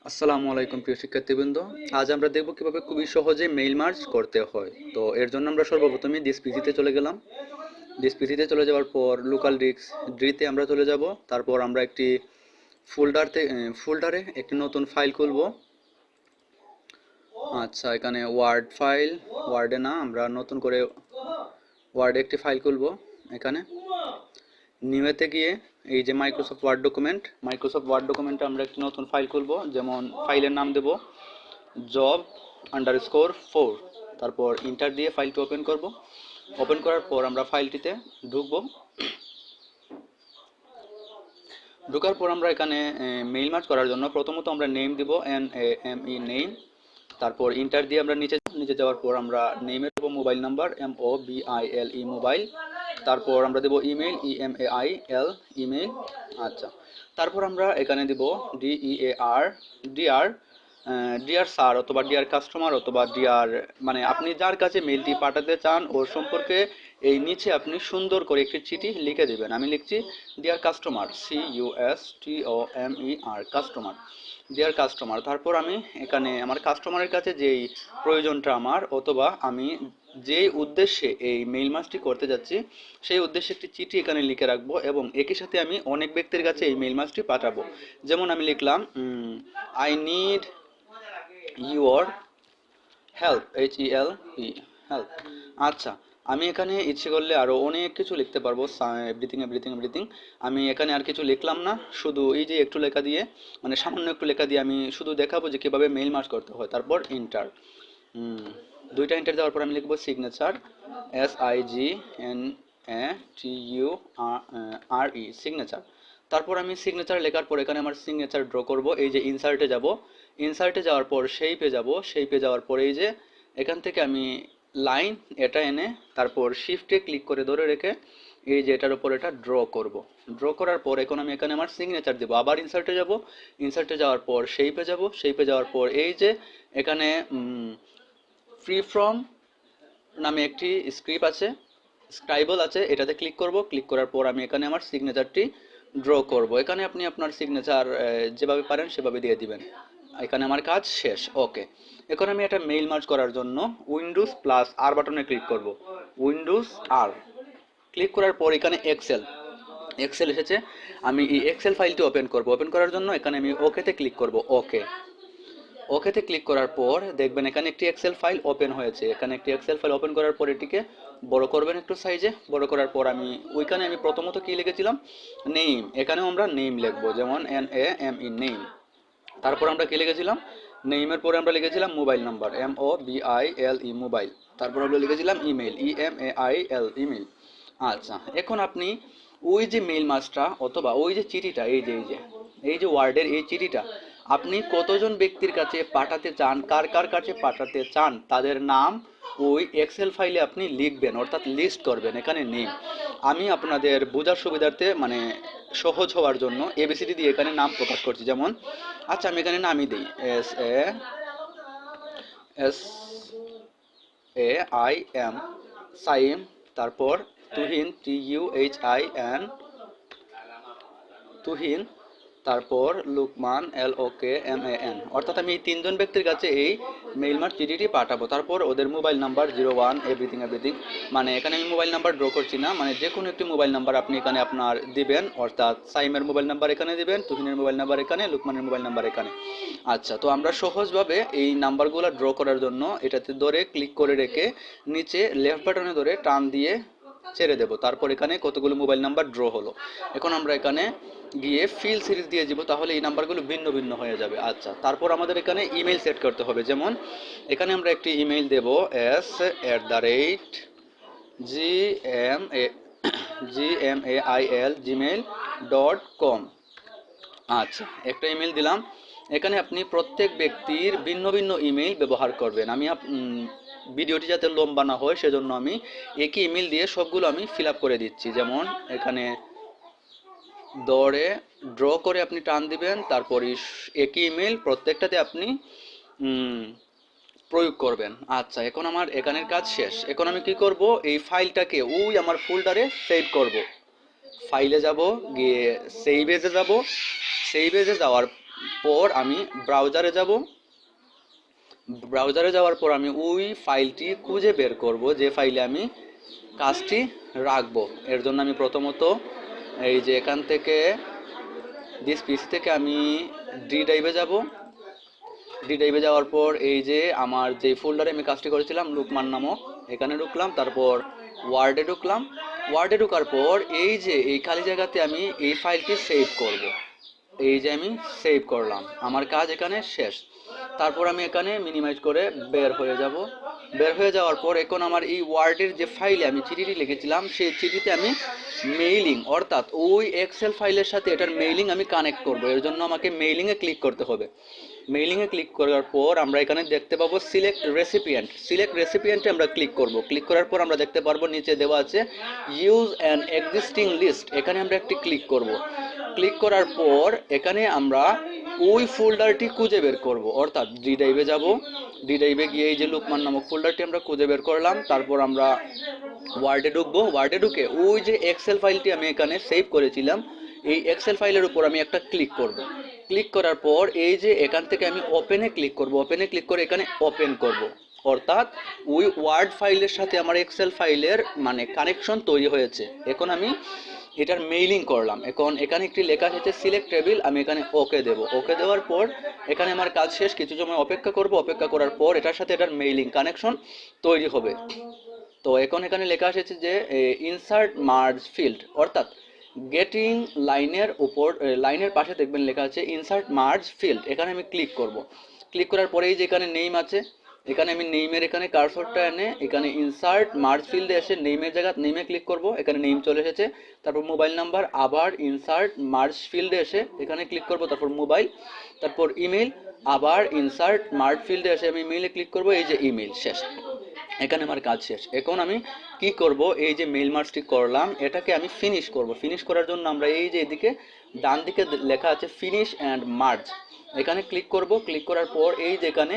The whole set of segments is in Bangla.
আসসালামু আলাইকুম প্রিয় শিক্ষার্থীবৃন্দ। আজ আমরা দেখব কিভাবে খুবই সহজে মেইল মার্জ করতে হয়। তো এর জন্য আমরা সর্বপ্রথমে দিস পিসিতে চলে গেলাম। দিস পিসিতে চলে যাওয়ার পর লোকাল ডিস্ক ডিতে আমরা চলে যাব। তারপর আমরা একটি ফোল্ডারে একটি নতুন ফাইল খুলব। আচ্ছা, এখানে ওয়ার্ডে না, আমরা নতুন করে ওয়ার্ডে একটি ফাইল খুলব। এখানে নিউতে গিয়ে এই যে মাইক্রোসফট ওয়ার্ড ডকুমেন্টে আমরা একটি নতুন ফাইল খুলব। যেমন ফাইলের নাম দেব job_4। তারপর ইন্টার দিয়ে ফাইলটি ওপেন করব। ওপেন করার পর আমরা ফাইলটিতে ঢুকব। ঢোকার পর আমরা এখানে মেইল মার্জ করার জন্য প্রথমত আমরা নেম দিব, NAME নেম। তারপর ইন্টার দিয়ে আমরা নিচে যাওয়ার পর আমরা নেমের দেবো মোবাইল নাম্বার, MOBILE মোবাইল। তারপর আমরা দেবো ইমেল, EMAIL ইমেল। আচ্ছা, তারপর আমরা এখানে দিব ডিয়ার স্যার অথবা ডিয়ার কাস্টমার অথবা ডিয়ার, মানে আপনি যার কাছে মেইলটি পাঠাতে চান ওর সম্পর্কে এই নিচে আপনি সুন্দর করে একটি চিঠি লিখে দেবেন। আমি লিখছি deer customer, CUSTOMER customer, deer customer. তারপর আমি এখানে আমার কাস্টমারের কাছে যেই প্রয়োজনটা আমার, অথবা আমি যেই উদ্দেশ্যে এই মেইল মার্জটি করতে যাচ্ছি সেই উদ্দেশ্যে একটি চিঠি এখানে লিখে রাখবো, এবং একই সাথে আমি অনেক ব্যক্তির কাছে এই মেইল মার্জটি পাঠাবো। যেমন আমি লিখলাম I need your help, HELP help. আচ্ছা, আমি এখানে ইচ্ছে করলে আরও অনেক কিছু লিখতে পারবো, এভরিথিং। আমি এখানে আর কিছু লিখলাম না, শুধু এই যে একটু লেখা দিয়ে, মানে সামান্য একটু লেখা দিয়ে আমি শুধু দেখাবো যে কীভাবে মেইল মার্জ করতে হয়। তারপর ইন্টার, দুইটা ইন্টার দেওয়ার পর আমি লিখবো সিগনেচার, SIGNATURE সিগনেচার। তারপর আমি সিগনেচার লেখার পর এখানে আমার সিগনেচার ড্র করব। এই যে ইনসার্টে যাব, ইনসার্টে যাওয়ার পর শেপে যাওয়ার পর এই যে এখান থেকে আমি লাইন এটা এনে তারপর শিফটে ক্লিক করে ধরে রেখে এই যে এটার উপর এটা ড্র করব। ড্র করার পর এখন আমি এখানে আমার সিগনেচার দেবো। আবার ইনসার্টে যাব, ইনসার্টে যাওয়ার পর শেপে যাওয়ার পর এই যে এখানে ফ্রি ফ্রম নামে একটি স্ক্রাইবল আছে, এটাতে ক্লিক করব। ক্লিক করার পর আমি এখানে আমার সিগনেচারটি ড্র করব। এখানে আপনি আপনার সিগনেচার যেভাবে পারেন সেভাবে দিয়ে দিবেন। এখানে আমার কাজ শেষ। ওকে, এখন আমি এটা মেইল মার্জ করার জন্য উইন্ডোজ+R বাটনে ক্লিক করব। উইন্ডোজ+R ক্লিক করার পর এখানে এক্সেল এসেছে। আমি এই এক্সেল ফাইলটি ওপেন করব। ওপেন করার জন্য এখানে আমি ওকেতে ক্লিক করব। ওকেতে ক্লিক করার পর দেখবেন এখানে একটি এক্সেল ফাইল ওপেন হয়েছে। এখানে একটি এক্সেল ফাইল ওপেন করার পর এটিকে বড় করবেন একটু সাইজে। বড় করার পর ওইখানে আমি প্রথমত কি লিখেছিলাম, নেম। এখানেও আমরা নেম লিখবো, যেমন NAME নেম। তারপর আমরা কি লিখেছিলাম, নেইমের পরে আমরা লিখেছিলাম মোবাইল নাম্বার, MOBILE মোবাইল। তারপর আমরা লিখেছিলাম ইমেল, EMAIL ইমেল। আচ্ছা, এখন আপনি ওই যে মেইল মার্জটা অথবা ওই যে চিঠিটা, এই যে ওয়ার্ডের এই চিঠিটা আপনি কতজন ব্যক্তির কাছে পাঠাতে চান, কার কার কাছে পাঠাতে চান, তাদের নাম ওই এক্সেল ফাইলে আপনি লিখবেন, অর্থাৎ লিস্ট করবেন। এখানে নেম আমি আপনাদের বোঝার সুবিধার্থে, মানে সহজ হওয়ার জন্য ABCD দিয়ে এখানে নাম প্রকাশ করছি। যেমন আচ্ছা, আমি এখানে নামই দিই SAIM সাইম। তারপর তুহিন, TUHIN তুহিন। তারপর লুকমান, LOKMAN। অর্থাৎ আমি এই তিনজন ব্যক্তির কাছে এই মেইল মার্জ চিঠিটি পাঠাবো। তারপর ওদের মোবাইল নাম্বার 01 এভরিথিং। মানে এখানে আমি মোবাইল নাম্বার ড্র করছি না, মানে যে কোনো একটি মোবাইল নাম্বার আপনি এখানে আপনার দিবেন, অর্থাৎ সাইমের মোবাইল নাম্বার এখানে দিবেন, তুহিনের মোবাইল নাম্বার এখানে, লুকমানের মোবাইল নাম্বার এখানে। আচ্ছা, তো আমরা সহজভাবে এই নাম্বারগুলো ড্র করার জন্য এটাতে ধরে ক্লিক করে রেখে নিচে লেফট বাটনে ধরে টান দিয়ে ছেড়ে দেব। তারপর এখানে কতগুলো মোবাইল নাম্বার ড্র হলো। এখন আমরা এখানে গিয়ে ফিল সিরিজ দিয়ে দিব, তাহলে এই নাম্বারগুলো ভিন্ন ভিন্ন হয়ে যাবে। আচ্ছা, তারপর আমাদের এখানে ইমেল সেট করতে হবে। যেমন এখানে আমরা একটি ইমেল দেব, gmail.com। আচ্ছা, একটা ইমেল দিলাম। এখানে আপনি প্রত্যেক ব্যক্তির ভিন্ন ভিন্ন ইমেল ব্যবহার করবেন। আমি ভিডিওটি যাতে লম্বা না হয় সেজন্য আমি একই ইমেল দিয়ে সবগুলো আমি ফিল আপ করে দিচ্ছি। যেমন এখানে ড্র করে আপনি টান দিবেন, তারপরে একই ইমেল প্রত্যেকটাতে আপনি প্রয়োগ করবেন। আচ্ছা, এখন আমার এখানের কাজ শেষ। এখন আমি কি করব, এই ফাইলটাকে ওই আমার ফোল্ডারে সেভ করব। ফাইলে যাব, গিয়ে সেইভ এজে যাব। সেইভ এজে যাওয়ার পর আমি ব্রাউজারে যাব। ব্রাউজারে যাওয়ার পর আমি ওই ফাইলটি খুঁজে বের করব যে ফাইলে আমি কাজটি রাখবো। এর জন্য আমি প্রথমত এই যে এখান থেকে দিস পিসি থেকে আমি ডি ড্রাইভে যাব। ডি ড্রাইভে যাওয়ার পর এই যে আমার যে ফোল্ডারে আমি কাজটি করেছিলাম লুকমান নামক, এখানে ঢুকলাম। তারপর ওয়ার্ডে ঢুকলাম। ওয়ার্ডে ঢোকার পর এই যে এই খালি জায়গাতে আমি এই ফাইলটি সেভ করব। এই যে আমি সেভ করলাম, আমার কাজ এখানে শেষ। তারপর আমি এখানে মিনিমাইজ করে বের হয়ে যাব। বের হয়ে যাওয়ার পর এখন আমার এই ওয়ার্ডের যে ফাইলে আমি চিঠিটি লিখেছিলাম সেই চিঠিতে আমি মেইলিং অর্থাৎ ওই এক্সেল ফাইলের সাথে এটার মেইলিং আমি কানেক্ট করব। এর জন্য আমাকে মেইলিংয়ে ক্লিক করতে হবে। মেইলিংয়ে ক্লিক করার পর আমরা এখানে দেখতে পাবো সিলেক্ট রেসিপিয়েন্ট। সিলেক্ট রেসিপিয়েন্টে আমরা ক্লিক করব। ক্লিক করার পর আমরা দেখতে পারবো নিচে দেওয়া আছে ইউজ অ্যান এক্সিস্টিং লিস্ট, এখানে আমরা একটি ক্লিক করব। ক্লিক করার পর এখানে আমরা ওই ফোল্ডারটি খুঁজে বের করব, অর্থাৎ ডি ড্রাইভে যাব। ডি ড্রাইভে গিয়ে এই যে লুকমান নামক ফোল্ডারটি আমরা খুঁজে বের করলাম। তারপর আমরা ওয়ার্ডে ঢুকবো। ওয়ার্ডে ঢুকে ওই যে এক্সেল ফাইলটি আমি এখানে সেভ করেছিলাম এই এক্সেল ফাইলের উপর আমি একটা ক্লিক করব। ক্লিক করার পর এই যে এখান থেকে আমি ওপেনে ক্লিক করব। ওপেনে ক্লিক করে এখানে ওপেন করব, অর্থাৎ ওই ওয়ার্ড ফাইলের সাথে আমার এক্সেল ফাইলের মানে কানেকশন তৈরি হয়েছে। এখন আমি এটার মেইলিং করলাম। এখন এখানে একটি লেখা আছে সিলেক্ট টেবিল, আমি এখানে ওকে দেব। ওকে দেওয়ার পর এখানে আমার কাজ শেষ। কিছু সময় অপেক্ষা করব। অপেক্ষা করার পর এটার সাথে এটার মেইলিং কানেকশন তৈরি হবে। তো এখন এখানে লেখা এসেছে যে ইনসার্ট মার্জ ফিল্ড, অর্থাৎ গেটিং লাইনের উপর লাইনের পাশে দেখবেন লেখা আছে ইনসার্ট মার্জ ফিল্ড। এখানে আমি ক্লিক করব। ক্লিক করার পরেই যে এখানে নেম আছে, এখানে আমি নেইমের এখানে কার্সরটা এনে এখানে ইনসার্ট মার্জ ফিল্ডে এসে নেইমের জায়গা নেইমে ক্লিক করব। এখানে নেইম চলে এসেছে। তারপর মোবাইল নাম্বার, আবার ইনসার্ট মার্জ ফিল্ডে এসে এখানে ক্লিক করব। তারপর মোবাইল, তারপর ইমেল, আবার ইনসার্ট মার্জ ফিল্ডে এসে আমি ইমেইলে ক্লিক করব। এই যে ইমেল শেষ, এখানে আমার কাজ শেষ। এখন আমি কি করব, এই যে মেইল মার্জটি করলাম এটাকে আমি ফিনিশ করব। ফিনিশ করার জন্য আমরা এই যে এদিকে ডান দিকে লেখা আছে ফিনিশ অ্যান্ড মার্জ, এখানে ক্লিক করব। ক্লিক করার পর এই যে এখানে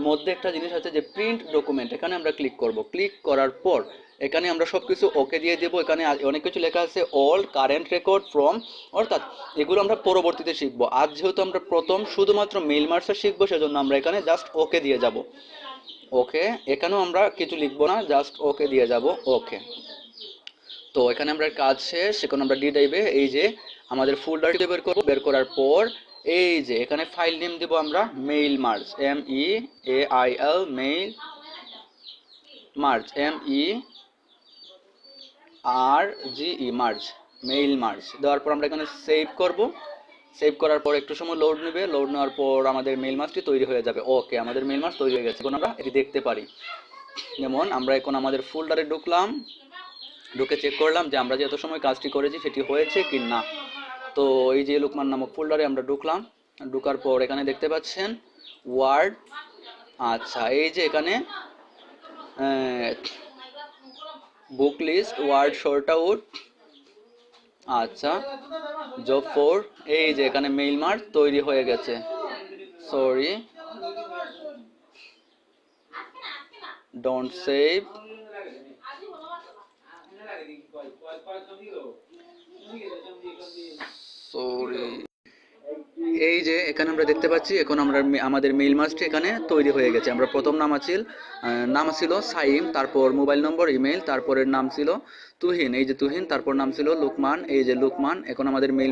মধ্যে একটা জিনিস আছে যে প্রিন্ট ডকুমেন্ট, এখানে আমরা ক্লিক করব। ক্লিক করার পর এখানে আমরা সব কিছু ওকে দিয়ে দেবো। এখানে অনেক কিছু লেখা আছে অল কারেন্ট রেকর্ড ফ্রম, অর্থাৎ এগুলো আমরা পরবর্তীতে শিখবো। আজ যেহেতু আমরা প্রথম শুধুমাত্র মেইল মার্জটা শিখবো সেজন্য আমরা এখানে জাস্ট ওকে দিয়ে যাব। ওকে, এখানেও আমরা কিছু লিখবো না, জাস্ট ওকে দিয়ে যাব। ওকে, তো এখানে আমরা কাজ শেষ। এখন আমরা ডি ড্রাইভে এই যে আমাদের ফোল্ডারটি বের করব। বের করার পর এই যে এখানে ফাইল নেম দেব আমরা mail merge, MEAIL mail merge, MERGE merge, mail merge দেওয়ার পর আমরা এখানে সেভ করব। সেভ করার পর একটু সময় লোড নেবে। লোড নেওয়ার পর আমাদের মেইল মার্জটি তৈরি হয়ে যাবে। ওকে, আমাদের মেইল মার্জ তৈরি হয়ে গেছে। এখন আমরা এটি দেখতে পারি। যেমন আমরা এখন আমাদের ফোল্ডারে ঢুকলাম, ঢুকে চেক করলাম যে আমরা যে এত সময় কাজটি করেছি সেটি হয়েছে কি না। তো এই যে লুকমান নামক ফোল্ডারে আমরা ঢুকলাম। ঢুকার পর এখানে দেখতে পাচ্ছেন ওয়ার্ড। আচ্ছা, এই যে এখানে book list, word short out, আচ্ছা জব 4, এই যে এখানে মেইল মার্জ তৈরি হয়ে গেছে। Sorry, don't save, sorry. এই যে এখানে আমরা দেখতে পাচ্ছি এখন আমরা আমাদের মেইল মার্জটি এখানে তৈরি হয়ে গেছে। আমরা প্রথম নাম ছিল সাইম, তারপর মোবাইল নম্বর, ইমেল, তারপরের নাম ছিল তুহিন, এই যে তুহিন, তারপর নাম ছিল লুকমান, এই যে লুকমান। এখন আমাদের মেইল